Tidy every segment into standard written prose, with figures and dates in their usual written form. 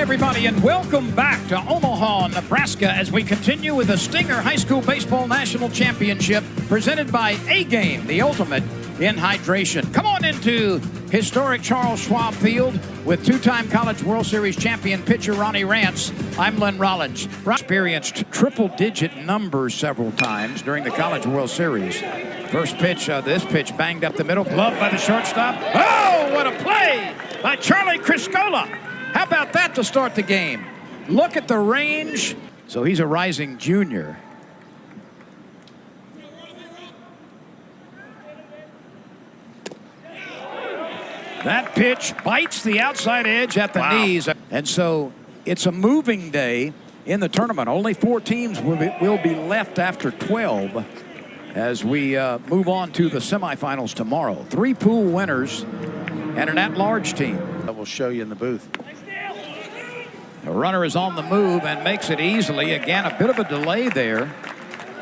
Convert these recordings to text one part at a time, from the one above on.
everybody, and welcome back to Omaha, Nebraska, as we continue with the Stinger High School Baseball National Championship presented by A-Game, the ultimate in hydration. Come on into historic Charles Schwab Field with two-time College World Series champion pitcher Ronnie Rance. I'm Len Rollins. Experienced triple-digit numbers several times during the College World Series. First pitch, this pitch banged up the middle, gloved by the shortstop. Oh, what a play by Charlie Criscola. How about that to start the game? Look at the range. So he's a rising junior. That pitch bites the outside edge at the knees. And so it's a moving day in the tournament. Only 4 teams will be left after 12 as we move on to the semifinals tomorrow. 3 pool winners and an at-large team. That will show you in the booth. The runner is on the move and makes it easily. Again, a bit of a delay there.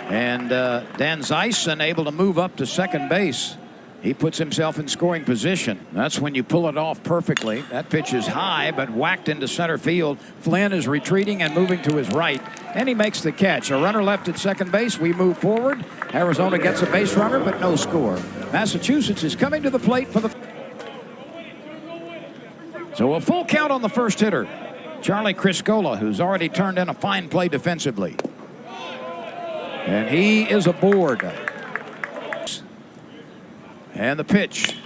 And Dan Zeisen able to move up to second base. He puts himself in scoring position. That's when you pull it off perfectly. That pitch is high, but whacked into center field. Flynn is retreating and moving to his right, and he makes the catch. A runner left at second base. We move forward. Arizona gets a base runner, but no score. Massachusetts is coming to the plate for the... So a full count on the first hitter, Charlie Criscola, who's already turned in a fine play defensively. And he is aboard. And the pitch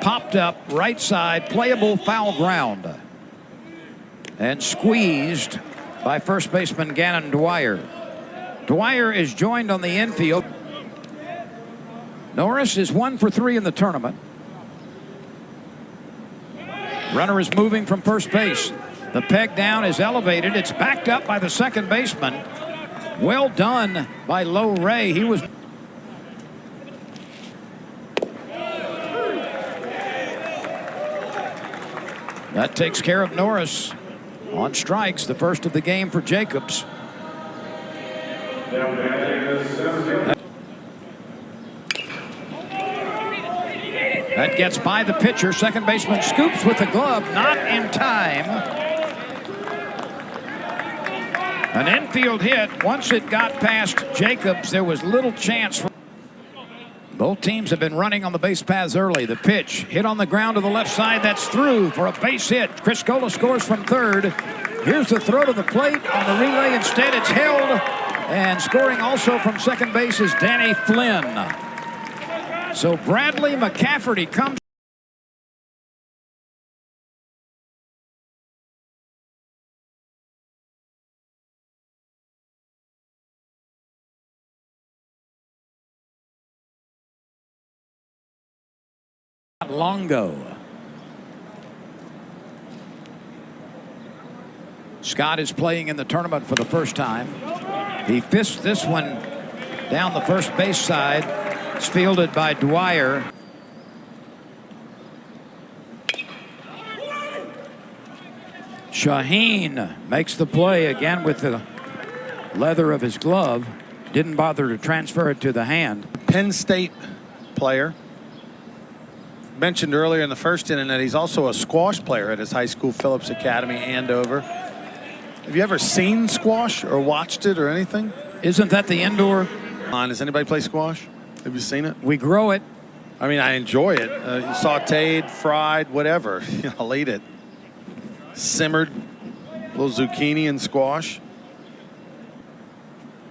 popped up right side, playable foul ground. And squeezed by first baseman Gannon Dwyer. Dwyer is joined on the infield. Norris is 1 for 3 in the tournament. Runner is moving from first base. The peg down is elevated. It's backed up by the second baseman. Well done by Low Ray. He was... That takes care of Norris on strikes, the first of the game for Jacobs. That gets by the pitcher. Second baseman scoops with the glove, not in time. An infield hit. Once it got past Jacobs, there was little chance for... Both teams have been running on the base paths early. The pitch hit on the ground to the left side. That's through for a base hit. Criscola scores from third. Here's the throw to the plate on the relay. Instead, it's held. And scoring also from second base is Danny Flynn. So Bradley McCafferty comes. Longo. Scott is playing in the tournament for the first time. He fisted this one down the first base side. It's fielded by Dwyer. Shaheen makes the play again with the leather of his glove. Didn't bother to transfer it to the hand. Penn State player. Mentioned earlier in the first inning that he's also a squash player at his high school, Phillips Academy, Andover. Have you ever seen squash or watched it or anything? Isn't that the indoor? Does anybody play squash? Have you seen it? We grow it. I mean, I enjoy it. Sauteed, fried, whatever. I'll eat it. Simmered, a little zucchini and squash.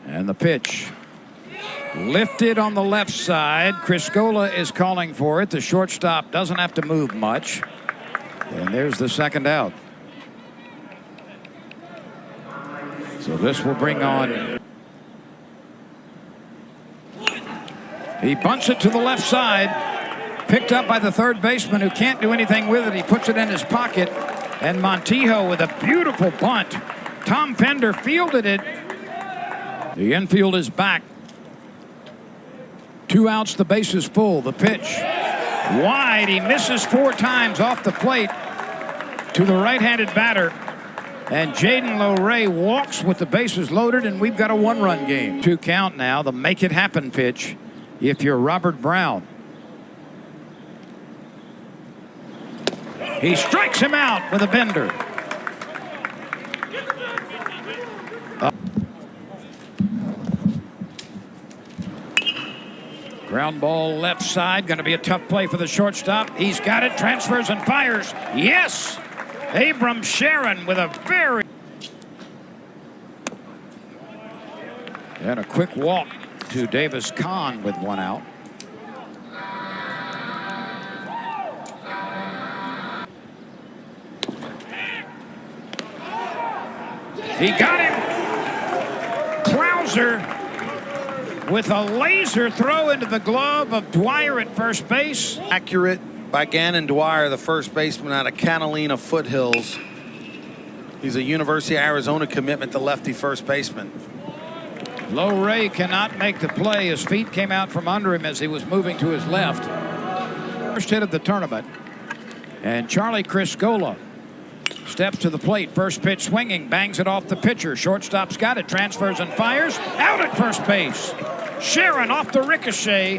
And the pitch. Lifted on the left side. Criscola is calling for it. The shortstop doesn't have to move much. And there's the second out. So this will bring on... He bunts it to the left side. Picked up by the third baseman who can't do anything with it. He puts it in his pocket. And Montijo with a beautiful bunt. Tom Pender fielded it. The infield is back. 2 outs, the base is full. The pitch wide. He misses 4 times off the plate to the right-handed batter. And Jaden Loray walks with the bases loaded, and we've got a 1-run game. 2 count now, the make it happen pitch if you're Robert Brown. He strikes him out with a bender. Ground ball left side. Going to be a tough play for the shortstop. He's got it. Transfers and fires. Yes! Abram Sharon with a very... And a quick walk to Davis Kahn with one out. He got him. Clouser with a laser throw into the glove of Dwyer at first base. Accurate by Gannon Dwyer, the first baseman out of Catalina Foothills. He's a University of Arizona commitment to lefty first baseman. Low Ray cannot make the play. His feet came out from under him as he was moving to his left. First hit of the tournament. And Charlie Criscola steps to the plate. First pitch swinging, bangs it off the pitcher. Shortstop's got it, transfers and fires. Out at first base. Sharon off the ricochet.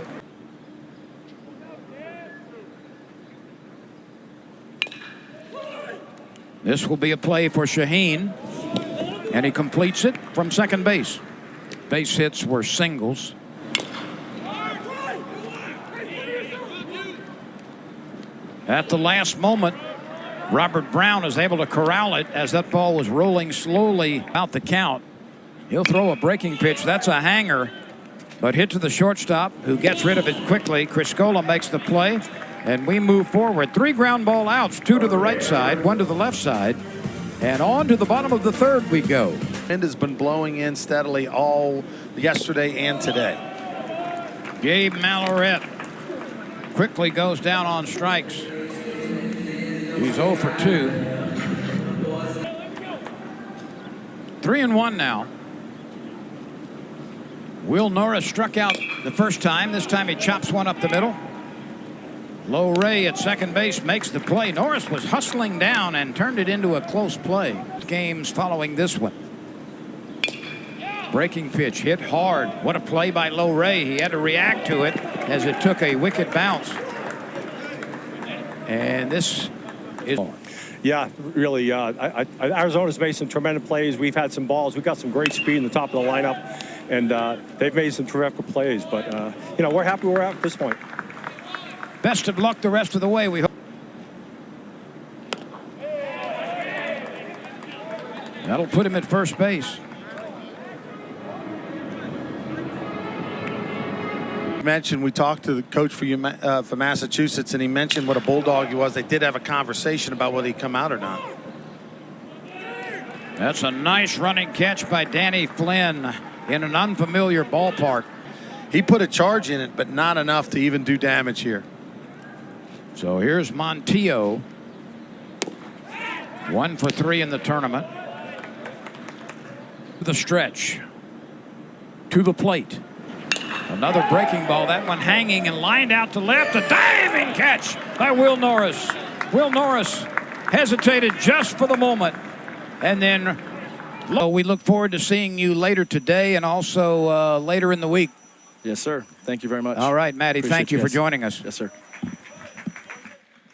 This will be a play for Shaheen. And he completes it from second base. Base hits were singles. At the last moment, Robert Brown is able to corral it as that ball was rolling slowly out the count. He'll throw a breaking pitch. That's a hanger, but hit to the shortstop, who gets rid of it quickly. Criscola makes the play, and we move forward. 3 ground ball outs, 2 to the right side, 1 to the left side, and on to the bottom of the third we go. Wind has been blowing in steadily all yesterday and today. Gabe Malloret quickly goes down on strikes. He's 0 for 2. 3-1 now. Will Norris struck out the first time. This time he chops one up the middle. Low Ray at second base makes the play. Norris was hustling down and turned it into a close play. Games following this one. Breaking pitch hit hard. What a play by Low Ray. He had to react to it as it took a wicked bounce. And this is... Yeah, really. Arizona's made some tremendous plays. We've had some balls. We've got some great speed in the top of the lineup, and they've made some terrific plays. But, you know, we're happy we're at this point. Best of luck the rest of the way, we hope. That'll put him at first base. Mentioned we talked to the coach for Massachusetts, and he mentioned what a bulldog he was. They did have a conversation about whether he'd come out or not. That's a nice running catch by Danny Flynn in an unfamiliar ballpark. He put a charge in it, but not enough to even do damage here. So here's Montillo. 1 for 3 in the tournament. The stretch to the plate. Another breaking ball, that one hanging and lined out to left. A diving catch by Will Norris. Will Norris hesitated just for the moment. And then we look forward to seeing you later today and also later in the week. Yes, sir. Thank you very much. All right, Matty, Appreciate thank you for joining us. Yes, sir.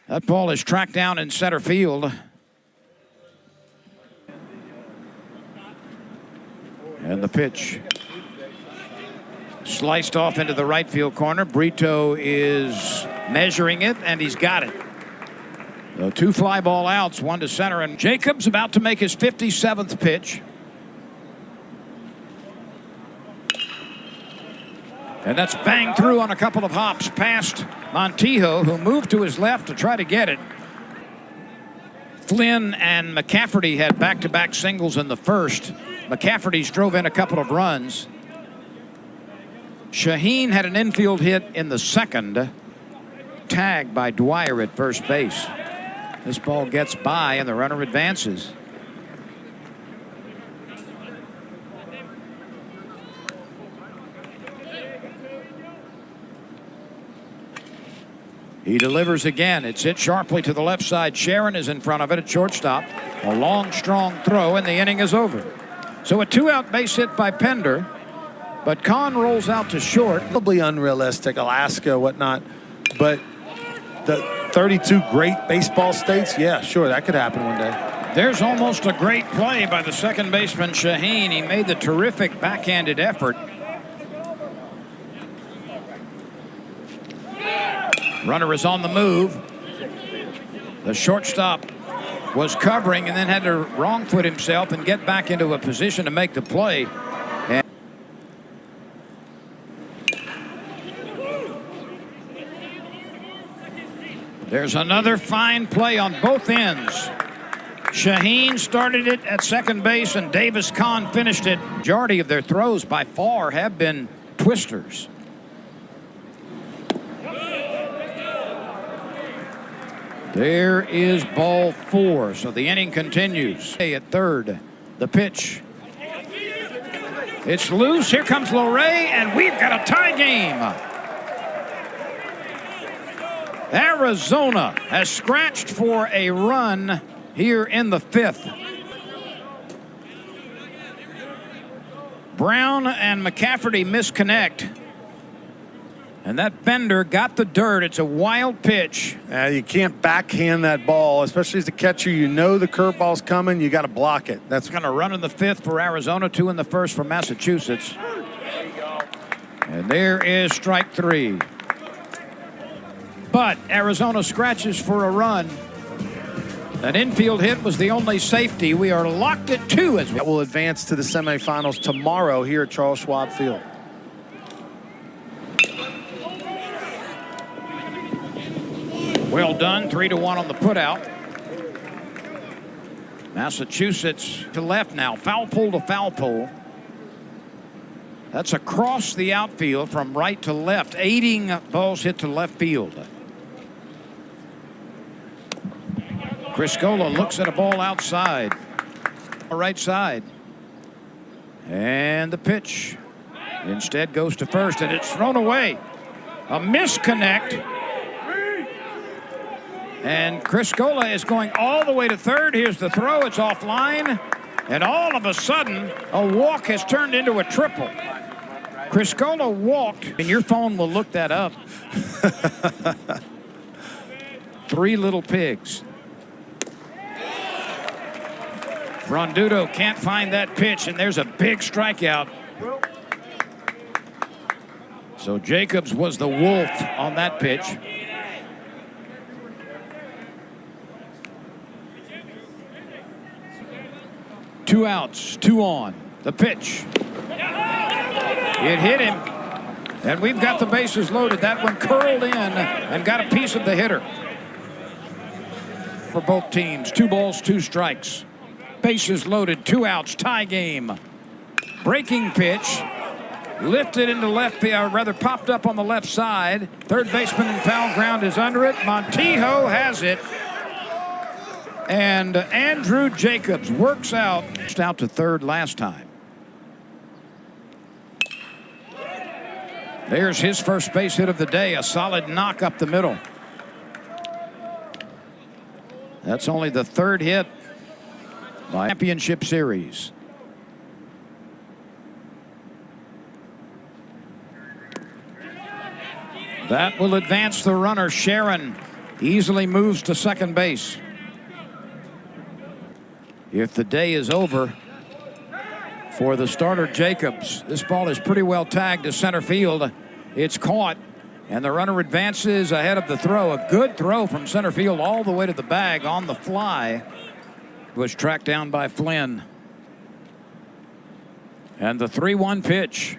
That ball is tracked down in center field. And the pitch. Sliced off into the right field corner. Brito is measuring it, and he's got it. So 2 fly ball outs, 1 to center, and Jacobs about to make his 57th pitch. And that's banged through on a couple of hops past Montijo, who moved to his left to try to get it. Flynn and McCafferty had back-to-back singles in the first. McCafferty's drove in a couple of runs. Shaheen had an infield hit in the second, tagged by Dwyer at first base. This ball gets by and the runner advances. He delivers again. It's hit sharply to the left side. Sharon is in front of it at shortstop. A long, strong throw, and the inning is over. So a 2-out base hit by Pender. But Kahn rolls out to short. Probably unrealistic, Alaska, whatnot. But the 32 great baseball states, yeah, sure, that could happen one day. There's almost a great play by the second baseman, Shaheen. He made the terrific backhanded effort. Runner is on the move. The shortstop was covering and then had to wrong foot himself and get back into a position to make the play. And there's another fine play on both ends. Shaheen started it at second base and Davis Kahn finished it. Majority of their throws by far have been twisters. There is ball 4, so the inning continues. At third, the pitch. It's loose. Here comes Loray, and we've got a tie game. Arizona has scratched for a run here in the 5th. Brown and McCafferty misconnect. And that bender got the dirt. It's a wild pitch. You can't backhand that ball, especially as a catcher. You know the curveball's coming. You got to block it. That's going to run in the 5th for Arizona, 2 in the 1st for Massachusetts. And there is strike 3. But Arizona scratches for a run. An infield hit was the only safety. We are locked at 2 as that will advance to the semifinals tomorrow here at Charles Schwab Field. Well done, 3-1 on the putout. Massachusetts to left now, foul pole to foul pole. That's across the outfield from right to left, aiding balls hit to left field. Criscola looks at a ball outside, right side. And the pitch instead goes to first, and it's thrown away. A misconnect. And Criscola is going all the way to third. Here's the throw. It's offline. And all of a sudden, a walk has turned into a triple. Criscola walked, and your phone will look that up. 3 little pigs. Rondudo can't find that pitch, and there's a big strikeout. So Jacobs was the wolf on that pitch. Two outs, 2 on. The pitch. It hit him. And we've got the bases loaded. That one curled in and got a piece of the hitter. For both teams, 2 balls, 2 strikes. Bases loaded, 2 outs, tie game. Breaking pitch. Lifted into left field, rather popped up on the left side. Third baseman in foul ground is under it. Montijo has it. And Andrew Jacobs works out to third last time. There's his first base hit of the day, a solid knock up the middle. That's only the 3rd hit by championship series. That will advance the runner. Sharon easily moves to second base. If the day is over for the starter Jacobs, this ball is pretty well tagged to center field. It's caught, and the runner advances ahead of the throw. A good throw from center field all the way to the bag on the fly. Was tracked down by Flynn. And the 3-1 pitch.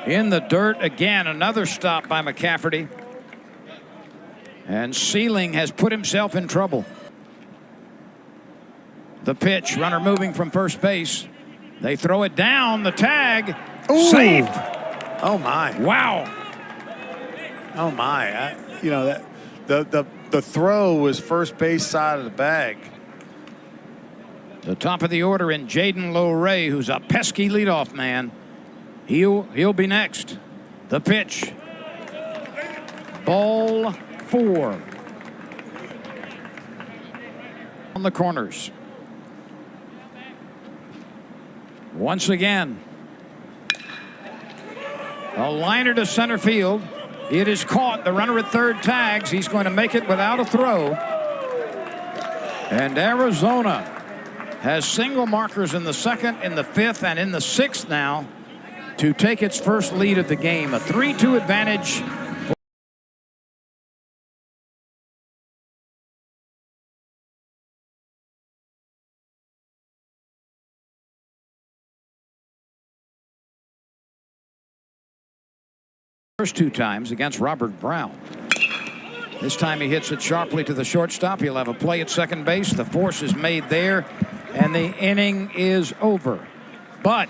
In the dirt again, another stop by McCafferty. And Sealing has put himself in trouble. The pitch, runner moving from first base. They throw it down, the tag. Ooh. Saved. Oh my. Wow. Oh my. You know, that the throw was first base side of the bag. The top of the order in Jaden Loray, who's a pesky leadoff man. He'll be next. The pitch. Ball 4. On the corners. Once again. A liner to center field. It is caught. The runner at third tags. He's going to make it without a throw. And Arizona has single markers in the 2nd, in the 5th, and in the 6th now to take its first lead of the game. A 3-2 advantage First 2 times against Robert Brown. This time he hits it sharply to the shortstop. He'll have a play at second base. The force is made there, and the inning is over. But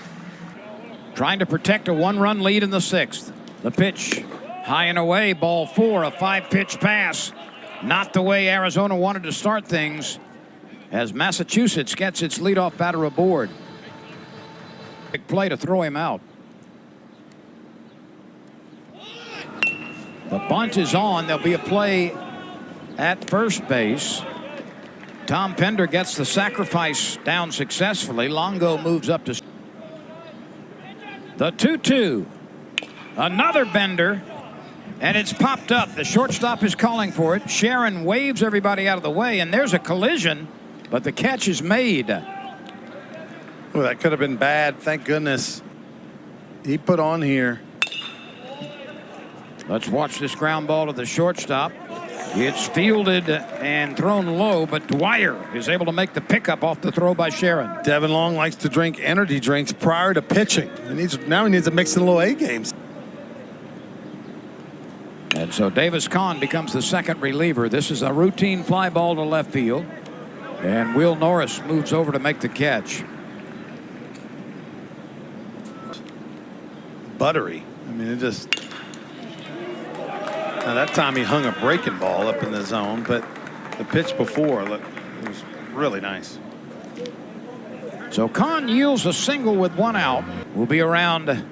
trying to protect a 1-run lead in the 6th. The pitch high and away, ball 4, a 5-pitch pass. Not the way Arizona wanted to start things as Massachusetts gets its leadoff batter aboard. Big play to throw him out. The bunt is on. There'll be a play at first base. Tom Pender gets the sacrifice down successfully. Longo moves up to the 2-2. Another bender, and it's popped up. The shortstop is calling for it. Sharon waves everybody out of the way, and there's a collision, but the catch is made. Well, that could have been bad. Thank goodness he put on here. Let's watch this ground ball to the shortstop. It's fielded and thrown low, but Dwyer is able to make the pickup off the throw by Sharon. Devin Long likes to drink energy drinks prior to pitching. Now he needs to mix in a little A games. And so Davis Kahn becomes the second reliever. This is a routine fly ball to left field. And Will Norris moves over to make the catch. Buttery. I mean, it just... Now that time he hung a breaking ball up in the zone, but the pitch before, look, it was really nice. So Kahn yields a single with 1 out. We'll be around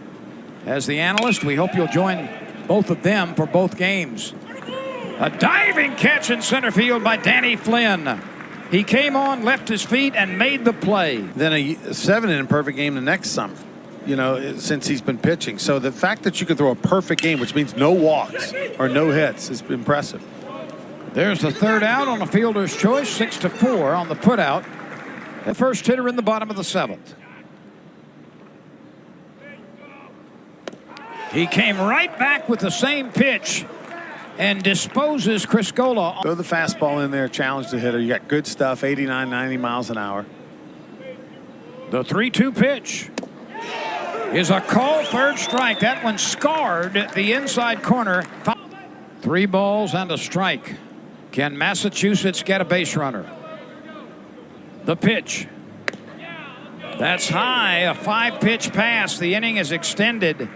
as the analyst. We hope you'll join both of them for both games. A diving catch in center field by Danny Flynn. He came on, left his feet, and made the play. Then a 7-inning perfect game the next summer, you know, since he's been pitching. So the fact that you can throw a perfect game, which means no walks or no hits, is impressive. There's the 3rd out on a fielder's choice, 6-4 on the putout. The first hitter in the bottom of the 7th. He came right back with the same pitch and disposes Criscola. Throw the fastball in there, challenge the hitter. You got good stuff, 89, 90 miles an hour. The 3-2 pitch is a call, 3rd strike. That one scarred the inside corner. 3 balls and a strike. Can Massachusetts get a base runner? The pitch. That's high, a 5-pitch pass. The inning is extended.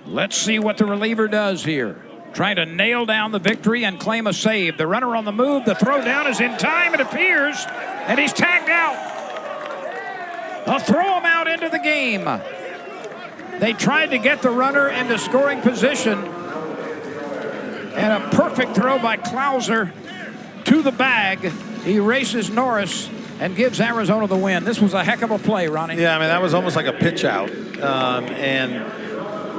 Let's see what the reliever does here. Trying to nail down the victory and claim a save. The runner on the move. The throw down is in time, it appears, and he's tagged out. They'll throw him out into the game. They tried to get the runner into scoring position, and a perfect throw by Klauser to the bag. He races Norris and gives Arizona the win. This was a heck of a play, Ronnie. Yeah, I mean, that was almost like a pitch out. And,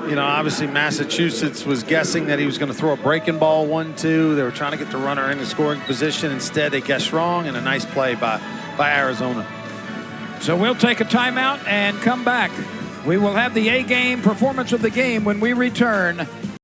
you know, obviously Massachusetts was guessing that he was going to throw a breaking ball 1-2. They were trying to get the runner into scoring position. Instead, they guessed wrong, and a nice play by Arizona. So we'll take a timeout and come back. We will have the A-game performance of the game when we return.